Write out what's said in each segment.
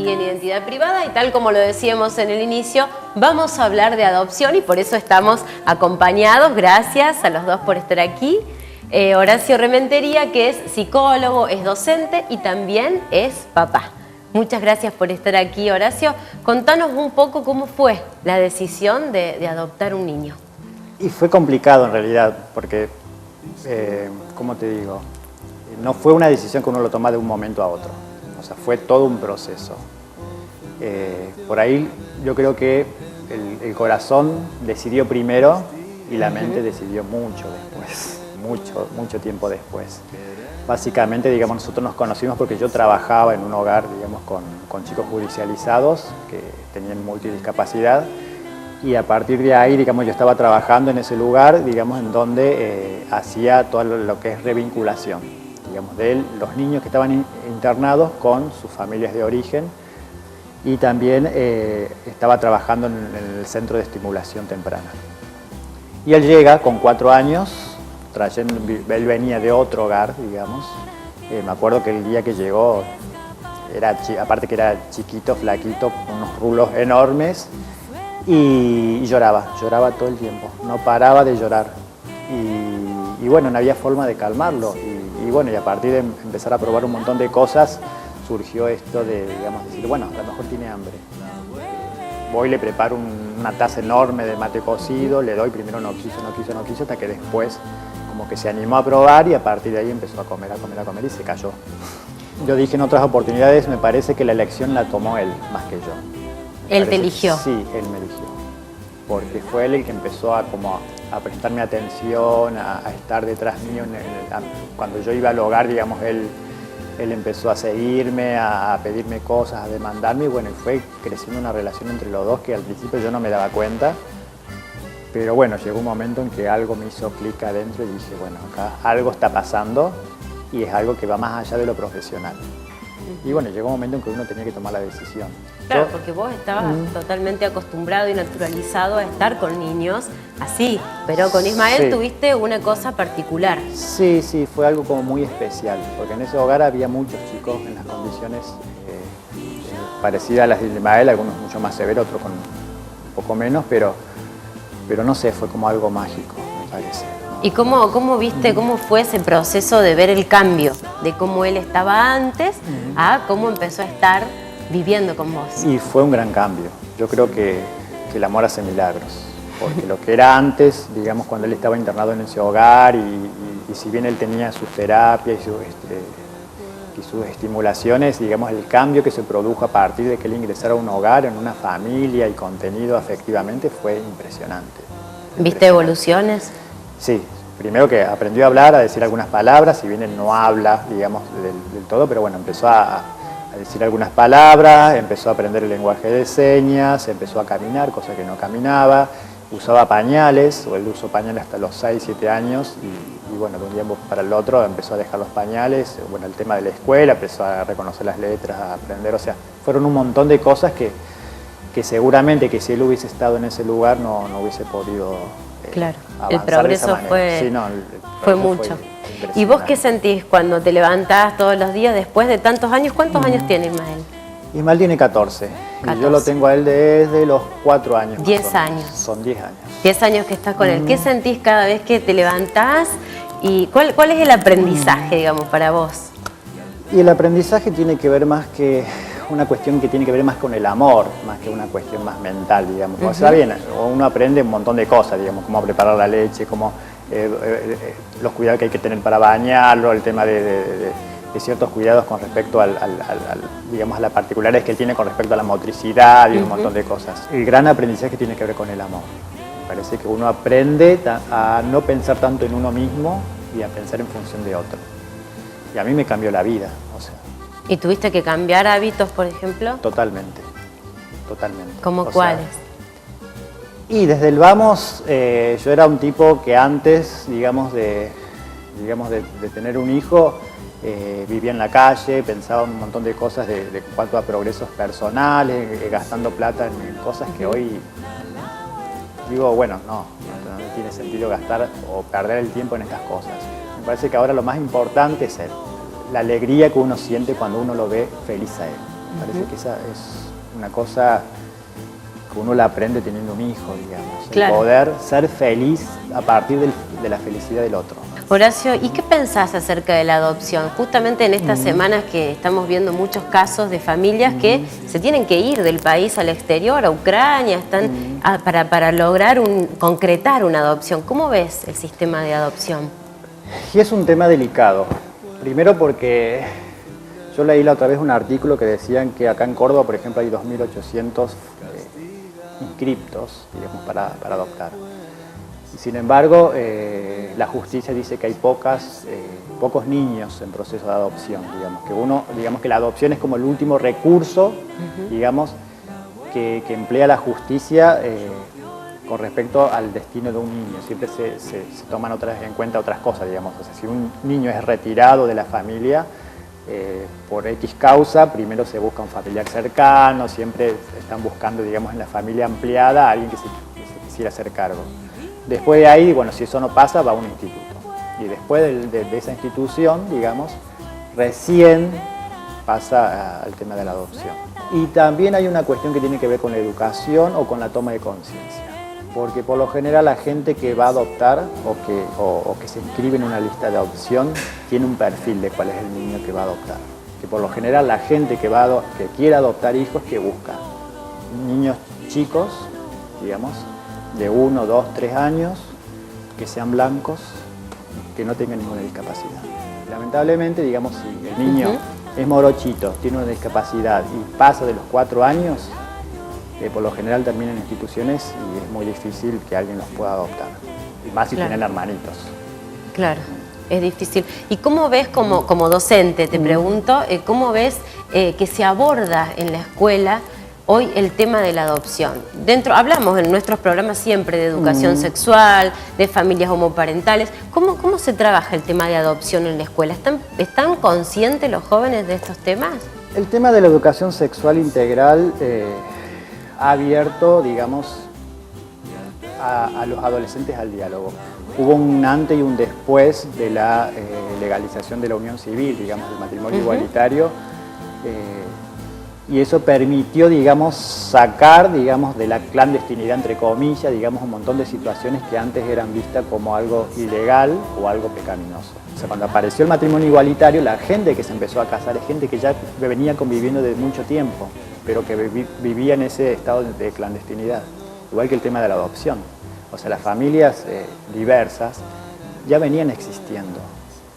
aquí en Identidad Privada y tal como lo decíamos en el inicio, vamos a hablar de adopción y por eso estamos acompañados. Gracias a los dos por estar aquí. Horacio Rementería, que es psicólogo, es docente y también es papá. Muchas gracias por estar aquí, Horacio. Contanos un poco cómo fue la decisión de adoptar un niño. Y fue complicado en realidad, porque, ¿cómo te digo? No fue una decisión que uno lo toma de un momento a otro. O sea, fue todo un proceso. Por ahí yo creo que el corazón decidió primero y la mente decidió mucho después, mucho tiempo después. Básicamente, digamos, nosotros nos conocimos porque yo trabajaba en un hogar, digamos, con chicos judicializados que tenían multidiscapacidad y a partir de ahí, digamos, yo estaba trabajando en ese lugar, digamos, en donde hacía todo lo que es revinculación, digamos, de los niños que estaban internados con sus familias de origen y también estaba trabajando en el centro de estimulación temprana. Y él llega con 4 años, él venía de otro hogar, digamos. Me acuerdo que el día que llegó, aparte que era chiquito, flaquito, con unos rulos enormes, y lloraba todo el tiempo, no paraba de llorar. Y bueno, no había forma de calmarlo. Y bueno, y a partir de empezar a probar un montón de cosas, surgió esto de, digamos, decir, bueno, a lo mejor tiene hambre. Voy, le preparo una taza enorme de mate cocido, le doy, primero no quiso, hasta que después como que se animó a probar y a partir de ahí empezó a comer y se cayó. Yo dije en otras oportunidades, me parece que la elección la tomó él, más que yo. ¿Él te eligió? Sí, él me eligió. Porque fue él el que empezó a prestarme atención, a estar detrás mío. Cuando yo iba al hogar, digamos, él empezó a seguirme, a pedirme cosas, a demandarme y bueno, y fue creciendo una relación entre los dos que al principio yo no me daba cuenta. Pero bueno, llegó un momento en que algo me hizo clic adentro y dije, bueno, acá algo está pasando y es algo que va más allá de lo profesional. Y bueno, llegó un momento en que uno tenía que tomar la decisión. Claro, porque vos estabas totalmente acostumbrado y naturalizado a estar con niños así, pero con Ismael tuviste una cosa particular. Sí, fue algo como muy especial, porque en ese hogar había muchos chicos en las condiciones parecidas a las de Ismael, algunos mucho más severos, otros con un poco menos, pero no sé, fue como algo mágico, me parece. ¿Y cómo viste, cómo fue ese proceso de ver el cambio? De cómo él estaba antes a cómo empezó a estar viviendo con vos. Y fue un gran cambio. Yo creo que el amor hace milagros. Porque lo que era antes, digamos, cuando él estaba internado en ese hogar y si bien él tenía sus terapias y sus estimulaciones, digamos, el cambio que se produjo a partir de que él ingresara a un hogar, en una familia y contenido afectivamente fue impresionante. ¿Viste evoluciones? Sí, primero que aprendió a hablar, a decir algunas palabras, si bien él no habla, digamos, del todo, pero bueno, empezó a decir algunas palabras, empezó a aprender el lenguaje de señas, empezó a caminar, cosa que no caminaba, usaba pañales, o él usó pañales hasta los 6, 7 años, y bueno, de un tiempo para el otro empezó a dejar los pañales, bueno, el tema de la escuela, empezó a reconocer las letras, a aprender, o sea, fueron un montón de cosas que seguramente que si él hubiese estado en ese lugar no hubiese podido claro, el progreso fue mucho. ¿Y vos qué sentís cuando te levantás todos los días después de tantos años? ¿Cuántos años tiene Ismael? Ismael tiene 14. Y yo lo tengo a él desde los 4 años. 10 años. Son 10 años. 10 años que estás con él. ¿Qué sentís cada vez que te levantás? ¿Y cuál es el aprendizaje, digamos, para vos? Y el aprendizaje tiene que ver más que una cuestión que tiene que ver más con el amor, más que una cuestión más mental, digamos. O sea, bien, uno aprende un montón de cosas, digamos, cómo preparar la leche, cómo los cuidados que hay que tener para bañarlo, el tema de ciertos cuidados con respecto digamos, a las particularidades que él tiene con respecto a la motricidad y un montón de cosas. El gran aprendizaje tiene que ver con el amor. Me parece que uno aprende a no pensar tanto en uno mismo y a pensar en función de otro. Y a mí me cambió la vida, o sea. ¿Y tuviste que cambiar hábitos, por ejemplo? Totalmente. ¿Cómo cuáles? Y desde el vamos, yo era un tipo que antes, digamos, de tener un hijo, vivía en la calle, pensaba un montón de cosas de cuanto a progresos personales, gastando plata en cosas que hoy digo, bueno, no tiene sentido gastar o perder el tiempo en estas cosas. Me parece que ahora lo más importante es la alegría que uno siente cuando uno lo ve feliz a él. Parece que esa es una cosa que uno la aprende teniendo un hijo, digamos. Claro. El poder ser feliz a partir de la felicidad del otro. Horacio, ¿y qué pensás acerca de la adopción? Justamente en estas semanas que estamos viendo muchos casos de familias que se tienen que ir del país al exterior, a Ucrania, están para lograr concretar una adopción. ¿Cómo ves el sistema de adopción? Y es un tema delicado. Primero porque yo leí la otra vez un artículo que decían que acá en Córdoba, por ejemplo, hay 2.800 inscriptos, digamos, para adoptar. Y sin embargo, la justicia dice que hay pocos niños en proceso de adopción, digamos que la adopción es como el último recurso, digamos, que emplea la justicia con respecto al destino de un niño. Siempre se toman en cuenta otras cosas, digamos. O sea, si un niño es retirado de la familia por X causa, primero se busca un familiar cercano, siempre están buscando, digamos, en la familia ampliada a alguien que se quisiera hacer cargo. Después de ahí, bueno, si eso no pasa, va a un instituto. Y después de esa institución, digamos, recién pasa al tema de la adopción. Y también hay una cuestión que tiene que ver con la educación o con la toma de conciencia. Porque por lo general la gente que va a adoptar o que se inscribe en una lista de adopción tiene un perfil de cuál es el niño que va a adoptar. Que por lo general la gente que quiere adoptar hijos que busca niños chicos, digamos, de 1, 2, 3 años, que sean blancos, que no tengan ninguna discapacidad. Lamentablemente, digamos, si el niño es morochito, tiene una discapacidad y pasa de los 4 años, por lo general termina en instituciones y es muy difícil que alguien los pueda adoptar. Y más si tienen hermanitos. Claro, es difícil. ¿Y cómo ves como docente, te pregunto, cómo ves que se aborda en la escuela hoy el tema de la adopción? Hablamos en nuestros programas siempre de educación sexual, de familias homoparentales. ¿Cómo se trabaja el tema de adopción en la escuela? ¿Están conscientes los jóvenes de estos temas? El tema de la educación sexual integral ha abierto, digamos, a los adolescentes al diálogo. Hubo un antes y un después de la legalización de la unión civil, digamos, del matrimonio igualitario. Y eso permitió, digamos, sacar, digamos, de la clandestinidad, entre comillas, digamos, un montón de situaciones que antes eran vistas como algo ilegal o algo pecaminoso. O sea, cuando apareció el matrimonio igualitario, la gente que se empezó a casar es gente que ya venía conviviendo desde mucho tiempo, pero que vivía en ese estado de clandestinidad. Igual que el tema de la adopción. O sea, las familias diversas ya venían existiendo.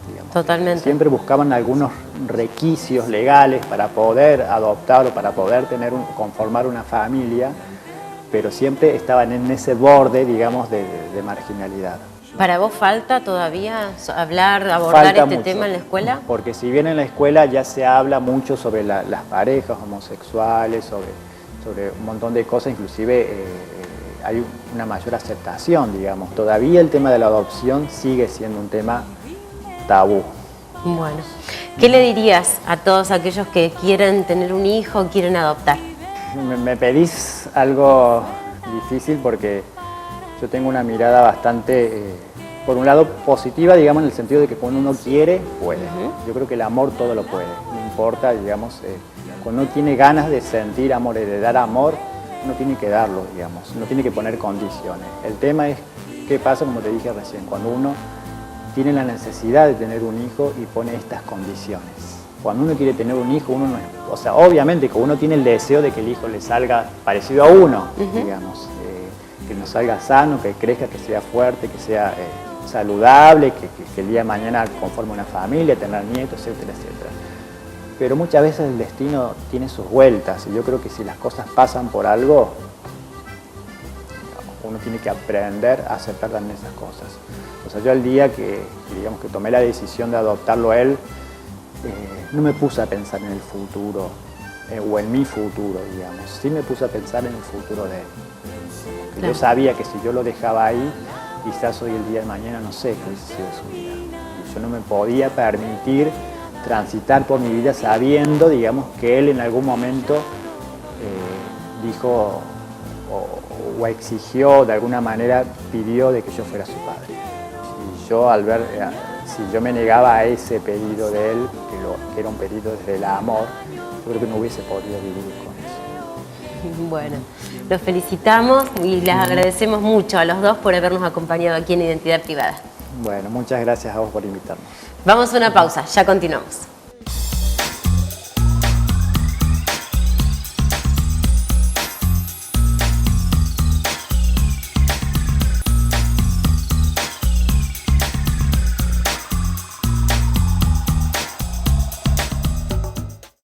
Digamos. Totalmente. Siempre buscaban algunos requisitos legales para poder adoptar o para poder conformar una familia, pero siempre estaban en ese borde, digamos, de marginalidad. ¿Para vos falta todavía abordar este tema en la escuela? Porque si bien en la escuela ya se habla mucho sobre las parejas homosexuales, sobre un montón de cosas, inclusive hay una mayor aceptación, digamos. Todavía el tema de la adopción sigue siendo un tema tabú. Bueno, ¿qué le dirías a todos aquellos que quieren tener un hijo, quieren adoptar? Me pedís algo difícil porque yo tengo una mirada bastante, por un lado, positiva, digamos, en el sentido de que cuando uno quiere, puede. Yo creo que el amor todo lo puede, no importa, digamos, cuando uno tiene ganas de sentir amor, de dar amor, uno tiene que darlo, digamos, no tiene que poner condiciones. El tema es qué pasa, como te dije recién, cuando uno tiene la necesidad de tener un hijo y pone estas condiciones. Cuando uno quiere tener un hijo, uno no es, o sea, obviamente que uno tiene el deseo de que el hijo le salga parecido a uno, digamos, que nos salga sano, que crezca, que sea fuerte, que sea saludable, que el día de mañana conforme una familia, tener nietos, etcétera, etcétera. Pero muchas veces el destino tiene sus vueltas y yo creo que si las cosas pasan por algo, uno tiene que aprender a aceptar también esas cosas. O sea, yo el día que tomé la decisión de adoptarlo a él, no me puse a pensar en el futuro o en mi futuro, digamos. Sí me puse a pensar en el futuro de él. Claro. Yo sabía que si yo lo dejaba ahí, quizás hoy el día de mañana no sé qué hubiese sido su vida. Y yo no me podía permitir transitar por mi vida sabiendo, digamos, que él en algún momento dijo o exigió, de alguna manera pidió de que yo fuera su padre. Y yo si yo me negaba a ese pedido de él, que era un pedido desde el amor, yo creo que no hubiese podido vivir con eso. Bueno, los felicitamos y les agradecemos mucho a los dos por habernos acompañado aquí en Identidad Privada. Bueno, muchas gracias a vos por invitarnos. Vamos a una pausa, ya continuamos.